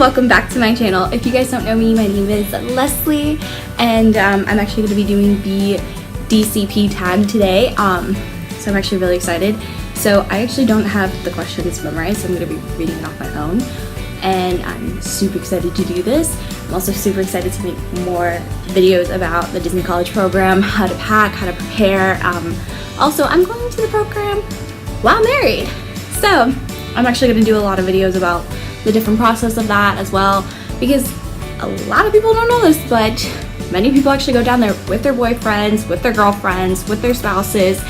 welcome back to my channel. If you guys don't know me, my name is Leslie, and I'm actually going to be doing the DCP tag today, so I'm actually really excited. So I actually don't have the questions memorized, so I'm going to be reading it off my own, and I'm super excited to do this. I'm also super excited to make more videos about the Disney College program, how to pack, how to prepare. Also, I'm going to the program while married, so I'm actually going to do a lot of videos about the different process of that as well, because a lot of people don't know this, but many people actually go down there with their boyfriends, with their girlfriends, with their spouses,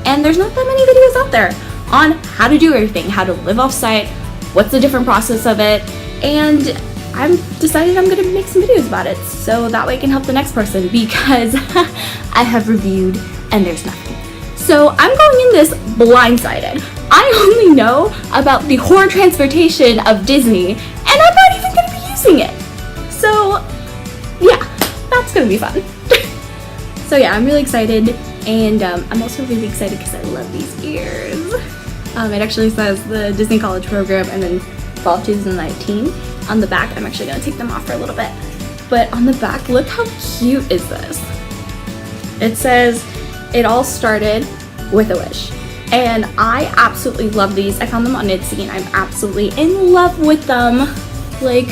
and there's not that many videos out there on how to do everything, how to live off site, what's the different process of it, and I'm decided I'm going to make some videos about it so that way I can help the next person, because I have reviewed and there's nothing. So I'm going in this blindsided. I only know about the horror transportation of Disney, and I'm not even going to be using it. So yeah, that's going to be fun. So yeah, I'm really excited, and I'm also really excited because I love these ears. It actually says the Disney College program and then fall 2019 on the back. I'm actually going to take them off for a little bit. But on the back, look how cute is this. It says, "It all started with a wish." And I absolutely love these. I found them on Etsy and I'm absolutely in love with them. Like,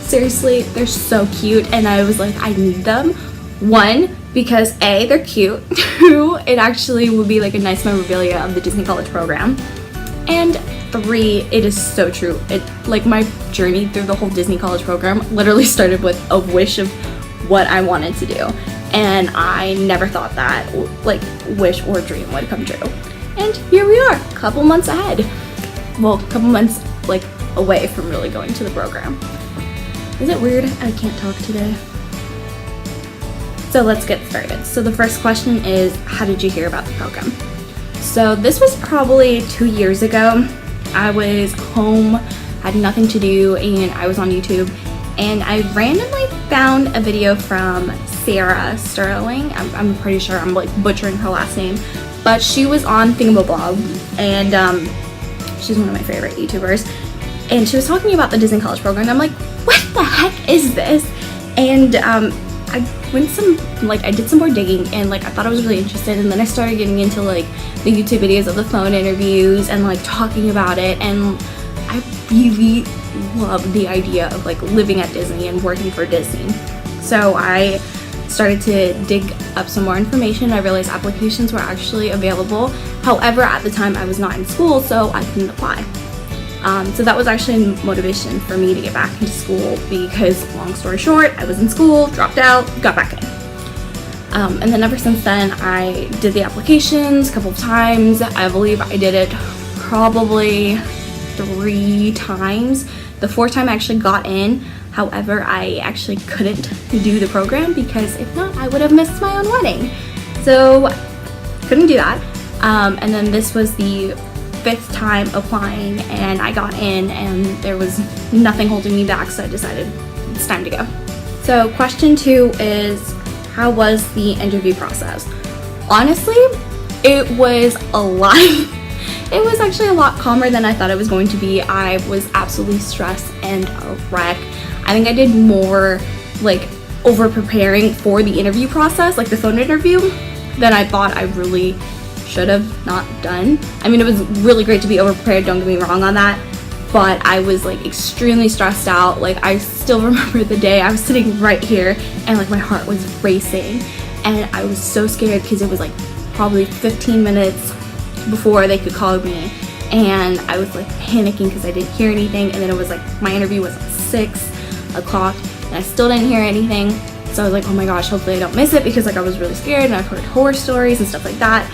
seriously, they're so cute, and I was like, I need them. One, because A, they're cute. Two, it actually would be like a nice memorabilia of the Disney College program. And three, it is so true. It, like, my journey through the whole Disney College program literally started with a wish of what I wanted to do. And I never thought that, like, wish or dream would come true. And here we are, a couple months ahead. Well, a couple months, like, away from really going to the program. Is it weird I can't talk today? So let's get started. So the first question is, how did you hear about the program? So this was probably 2 years ago. I was home, had nothing to do, and I was on YouTube, and I randomly found a video from Sarah Sterling. I'm pretty sure I'm like butchering her last name, but she was on Thingamabob, and she's one of my favorite YouTubers, and she was talking about the Disney College program, and I'm like, what the heck is this? And I did some more digging, and like I thought I was really interested, and then I started getting into like the YouTube videos of the phone interviews and like talking about it, and I really loved the idea of like living at Disney and working for Disney. So I started to dig up some more information. I realized applications were actually available. However, at the time I was not in school, so I couldn't apply. So that was actually a motivation for me to get back into school, because long story short, I was in school, dropped out, got back in. And then ever since then, I did the applications a couple of times. I believe I did it probably 3 times. The 4th time I actually got in. However, I actually couldn't do the program, because if not, I would have missed my own wedding. So couldn't do that. And then this was the 5th time applying, and I got in, and there was nothing holding me back, so I decided it's time to go. So question 2 is, how was the interview process? Honestly, it was a lot. It was actually a lot calmer than I thought it was going to be. I was absolutely stressed and a wreck. I think I did more like over preparing for the interview process, like the phone interview, than I thought I really should have not done. I mean, it was really great to be over prepared, don't get me wrong on that, but I was like extremely stressed out. Like, I still remember the day I was sitting right here and like my heart was racing, and I was so scared because it was like probably 15 minutes before they could call me, and I was like panicking because I didn't hear anything, and then it was like my interview was at 6 o'clock and I still didn't hear anything. So I was like, oh my gosh, hopefully I don't miss it, because like I was really scared, and I've heard horror stories and stuff like that.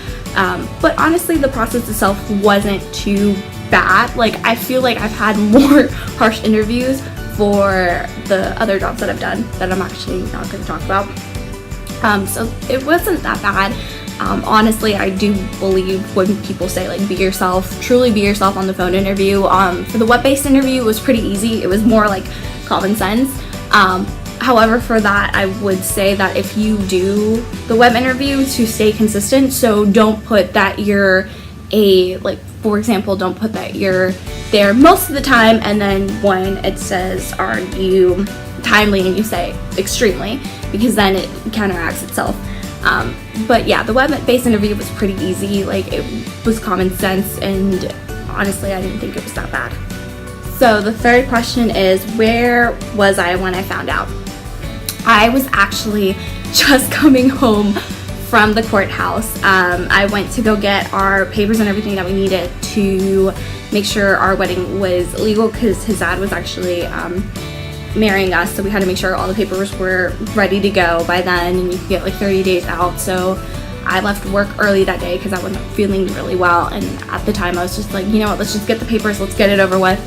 But honestly, the process itself wasn't too bad. Like, I feel like I've had more harsh interviews for the other jobs that I've done that I'm actually not going to talk about. So it wasn't that bad. Honestly, I do believe when people say like be yourself, truly be yourself on the phone interview. For the web-based interview, it was pretty easy. It was more like common sense. However, for that, I would say that if you do the web interview, to stay consistent. So don't put that you're like, for example, don't put that you're there most of the time, and then when it says, are you timely, and you say extremely, because then it counteracts itself. But yeah, the web-based interview was pretty easy. Like, it was common sense, and honestly, I didn't think it was that bad. So the third question is, where was I when I found out? I was actually just coming home from the courthouse. I went to go get our papers and everything that we needed to make sure our wedding was legal, because his dad was actually marrying us, so we had to make sure all the papers were ready to go by then, and you could get like 30 days out. So I left work early that day because I wasn't feeling really well, and at the time I was just like, you know what, let's just get the papers, let's get it over with.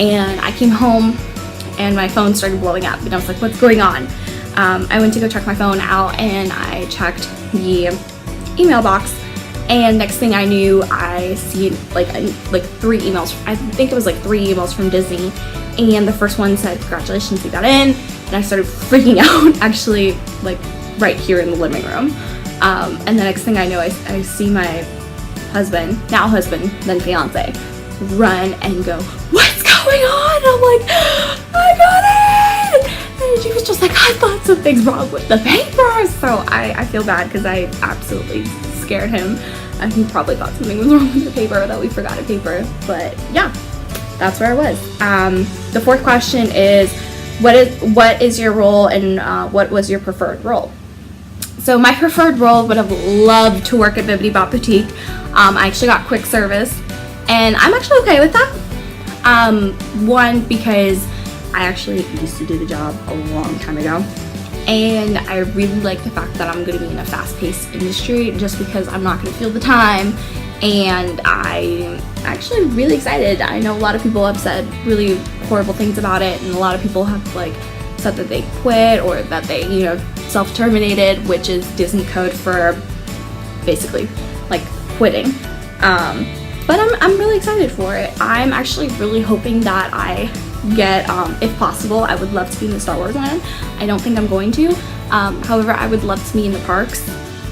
And I came home and my phone started blowing up, and I was like, what's going on? I went to go check my phone out, and I checked the email box, and next thing I knew, I see like 3 emails. I think it was like 3 emails from Disney, and the first one said, congratulations, you got in. And I started freaking out, actually, like right here in the living room. And the next thing I know, I see my husband, now husband, then fiance, run and go, what's going on? I'm like, I got it! And she was just like, I thought something's wrong with the papers. So I feel bad, because I absolutely scared him. And he probably thought something was wrong with the paper, that we forgot a paper. But yeah, that's where I was. The fourth question is, what is your role, and what was your preferred role? So my preferred role would have loved to work at Bibbidi Bop Boutique. I actually got quick service, and I'm actually okay with that. One, because I actually used to do the job a long time ago, and I really like the fact that I'm going to be in a fast-paced industry, just because I'm not going to feel the time, and I'm actually really excited. I know a lot of people have said really horrible things about it, and a lot of people have like said that they quit, or that they, you know, self-terminated, which is Disney code for basically like quitting. But I'm really excited for it. I'm actually really hoping that I get, if possible, I would love to be in the Star Wars one. I don't think I'm going to. However, I would love to be in the parks,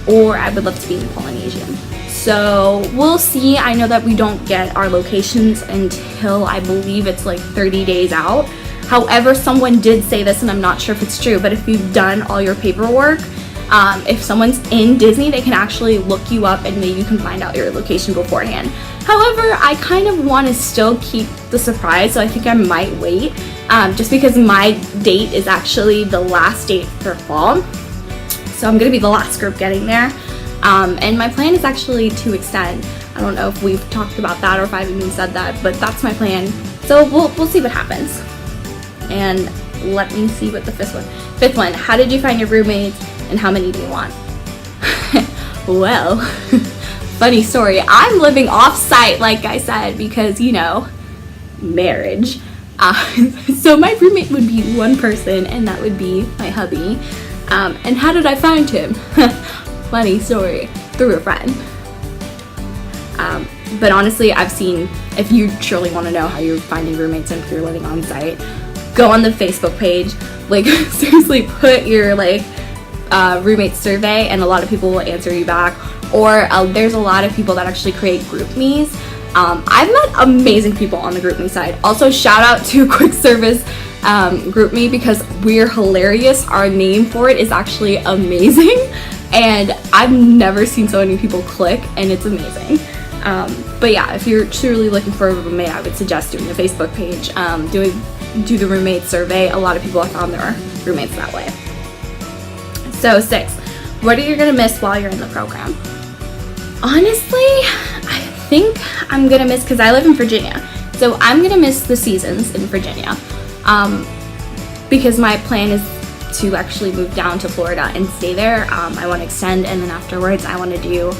or I would love to be in Polynesian. So we'll see. I know that we don't get our locations until, I believe it's like 30 days out. However, someone did say this, and I'm not sure if it's true, but if you've done all your paperwork, if someone's in Disney, they can actually look you up, and maybe you can find out your location beforehand. However, I kind of want to still keep the surprise, so I think I might wait, just because my date is actually the last date for fall. So I'm going to be the last group getting there. And my plan is actually to extend. I don't know if we've talked about that, or if I've even said that, but that's my plan. So we'll see what happens. And let me see what the fifth one. How did you find your roommates, and how many do you want? Well, funny story. I'm living off-site, like I said, because, you know, marriage. So my roommate would be one person, and that would be my hubby. And how did I find him? Funny story. Through a friend. But honestly, I've seen, if you truly want to know how you're finding roommates and if you're living on site, go on the Facebook page. Like, seriously, put your like roommate survey, and a lot of people will answer you back. Or there's a lot of people that actually create group me's. I've met amazing people on the group me side. Also, shout out to Quick Service Group Me, because we're hilarious. Our name for it is actually amazing, and I've never seen so many people click, and it's amazing. But yeah, if you're truly looking for a roommate, I would suggest doing the Facebook page, do the roommate survey. A lot of people have found their roommates that way. So 6, what are you gonna miss while you're in the program? Honestly, I think I'm gonna miss, because I live in Virginia, so I'm gonna miss the seasons in Virginia, because my plan is to actually move down to Florida and stay there. I want to extend, and then afterwards I want to do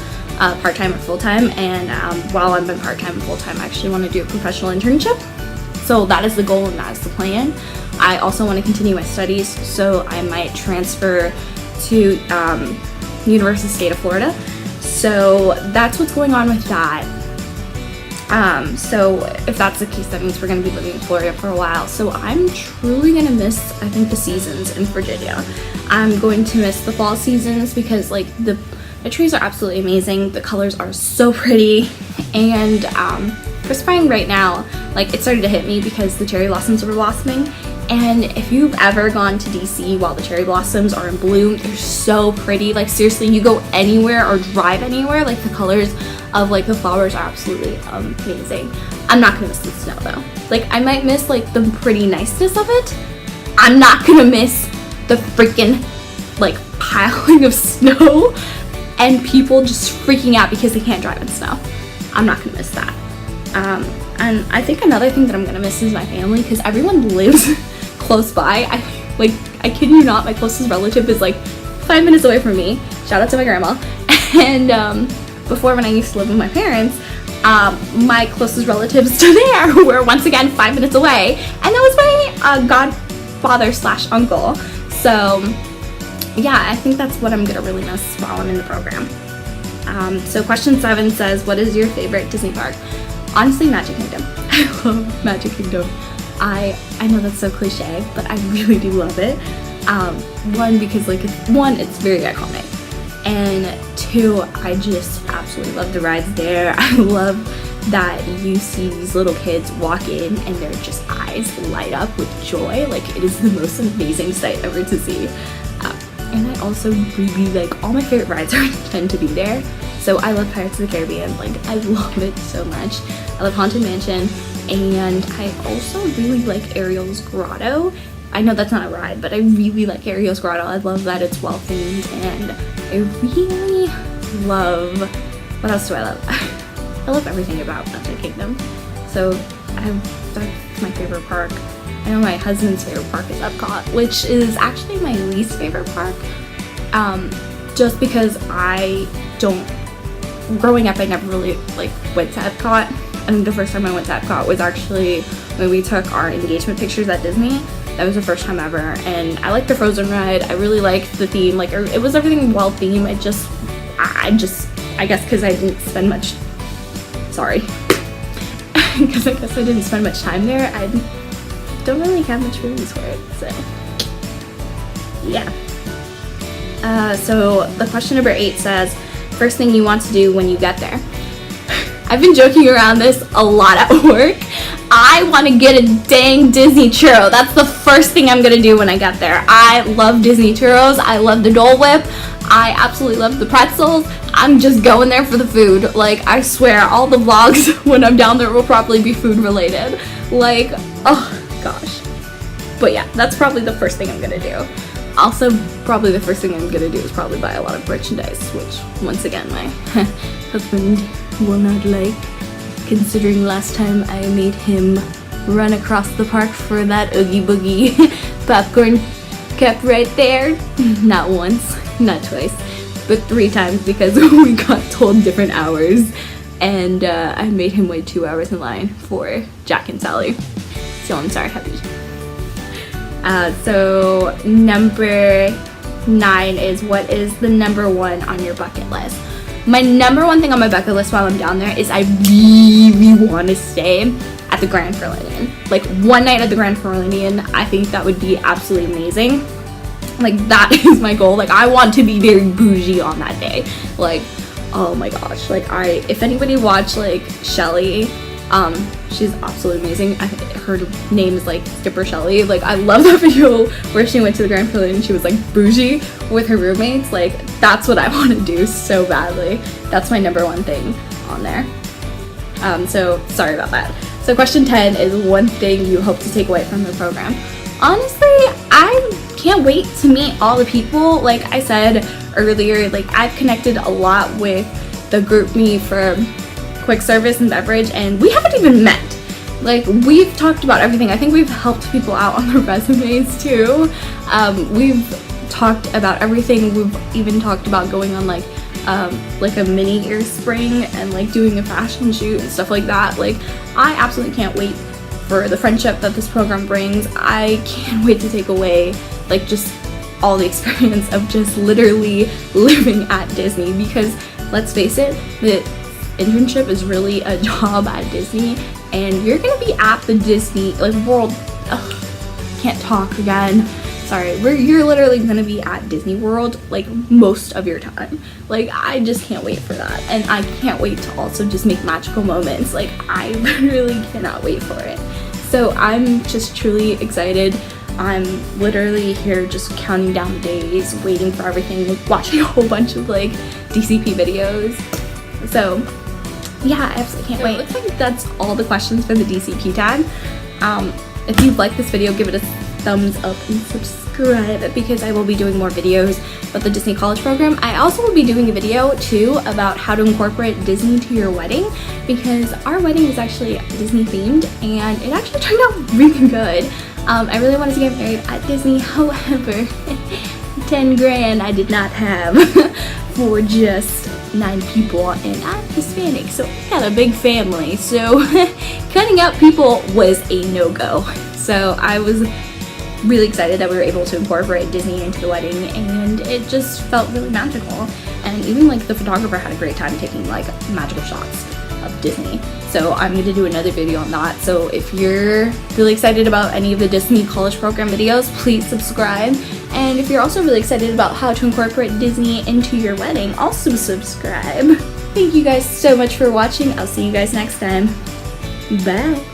part-time or full-time, and while I'm in part-time and full-time, I actually want to do a professional internship. So that is the goal, and that is the plan. I also want to continue my studies, so I might transfer to University of State of Florida. So that's what's going on with that. So if that's the case, that means we're going to be living in Florida for a while. So I'm truly going to miss, I think, the seasons in Virginia. I'm going to miss the fall seasons, because like the The trees are absolutely amazing. The colors are so pretty. And for spring right now, like, it started to hit me because the cherry blossoms were blossoming. And if you've ever gone to DC while the cherry blossoms are in bloom, they're so pretty. Like, seriously, you go anywhere or drive anywhere, like, the colors of, like, the flowers are absolutely amazing. I'm not gonna miss the snow though. Like, I might miss, like, the pretty niceness of it. I'm not gonna miss the freaking, like, piling of snow and people just freaking out because they can't drive in snow. I'm not gonna miss that. And I think another thing that I'm gonna miss is my family, because everyone lives close by. I kid you not, my closest relative is like 5 minutes away from me. Shout out to my grandma. And before, when I used to live with my parents, my closest relatives to there were once again 5 minutes away, and that was my godfather / uncle. So yeah, I think that's what I'm gonna really miss while I'm in the program. So question 7 says, what is your favorite Disney park? Honestly, Magic Kingdom. I love Magic Kingdom. I know that's so cliche, but I really do love it. One, because like, it's very iconic, and 2, I just absolutely love the rides there. I love that you see these little kids walk in and their just eyes light up with joy. Like, it is the most amazing sight ever to see. And I also really like, all my favorite rides tend to be there. So I love Pirates of the Caribbean. Like, I love it so much. I love Haunted Mansion, and I also really like Ariel's Grotto. I know that's not a ride, but I really like Ariel's Grotto. I love that it's well themed, and I really love, what else do I love? I love everything about Magic Kingdom. So that's my favorite park. I know my husband's favorite park is Epcot, which is actually my least favorite park. Just because growing up, I never really like went to Epcot. I think the first time I went to Epcot was actually when we took our engagement pictures at Disney. That was the first time ever, and I liked the Frozen ride. I really liked the theme. Like, it was everything well themed. I guess because I didn't spend much. Sorry, because I guess I didn't spend much time there. I don't really have much feelings for it. So yeah. So the question number 8 says, first thing you want to do when you get there. I've been joking around this a lot at work. I want to get a dang Disney churro. That's the first thing I'm going to do when I get there. I love Disney churros. I love the Dole Whip. I absolutely love the pretzels. I'm just going there for the food. Like, I swear, all the vlogs when I'm down there will probably be food related. Like, oh gosh. But yeah, that's probably the first thing I'm going to do. Also, probably the first thing I'm going to do is probably buy a lot of merchandise, which, once again, my husband will not like, considering last time I made him run across the park for that Oogie Boogie popcorn kept right there. Not once, not twice, but 3 times, because we got told different hours, and I made him wait 2 hours in line for Jack and Sally. So I'm sorry, hubby. So number 9 is, what is the number 1 on your bucket list? My number 1 thing on my bucket list while I'm down there is I really want to stay at the Grand Floridian. Like, one night at the Grand Floridian, I think that would be absolutely amazing. Like, that is my goal. Like, I want to be very bougie on that day. Like, oh my gosh. Like, if anybody watched, like, Shelly, she's absolutely amazing. Her name is like Skipper Shelly. Like, I love that video where she went to the Grand Floridian and she was like bougie with her roommates. Like, that's what I want to do so badly. That's my number 1 thing on there. So sorry about that. So question 10 is, one thing you hope to take away from the program. Honestly, I can't wait to meet all the people. Like I said earlier, like, I've connected a lot with the group me for quick service and beverage, and we haven't even met. Like, we've talked about everything. I think we've helped people out on their resumes too. We've talked about everything. We've even talked about going on like a mini ear spring and like doing a fashion shoot and stuff like that. Like, I absolutely can't wait for the friendship that this program brings. I can't wait to take away like just all the experience of just literally living at Disney, because let's face it, the internship is really a job at Disney, and you're gonna be at the Disney like World, can't talk again, sorry, you're literally gonna be at Disney World like most of your time. Like, I just can't wait for that, and I can't wait to also just make magical moments. Like, I literally cannot wait for it. So I'm just truly excited. I'm literally here just counting down the days, waiting for everything, like watching a whole bunch of like DCP videos. So yeah, I absolutely can't wait. It looks like that's all the questions for the DCP tag. If you like this video, give it a thumbs up and subscribe, because I will be doing more videos about the Disney College Program. I also will be doing a video too about how to incorporate Disney to your wedding, because our wedding is actually Disney themed and it actually turned out really good. I really wanted to get married at Disney, however, 10 grand I did not have for just 9 people, and I'm Hispanic, so I got a big family, so cutting out people was a no-go. So I was really excited that we were able to incorporate Disney into the wedding, and it just felt really magical. And even like the photographer had a great time taking like magical shots of Disney. So I'm going to do another video on that. So if you're really excited about any of the Disney College Program videos, please subscribe. And if you're also really excited about how to incorporate Disney into your wedding, also subscribe. Thank you guys so much for watching. I'll see you guys next time. Bye.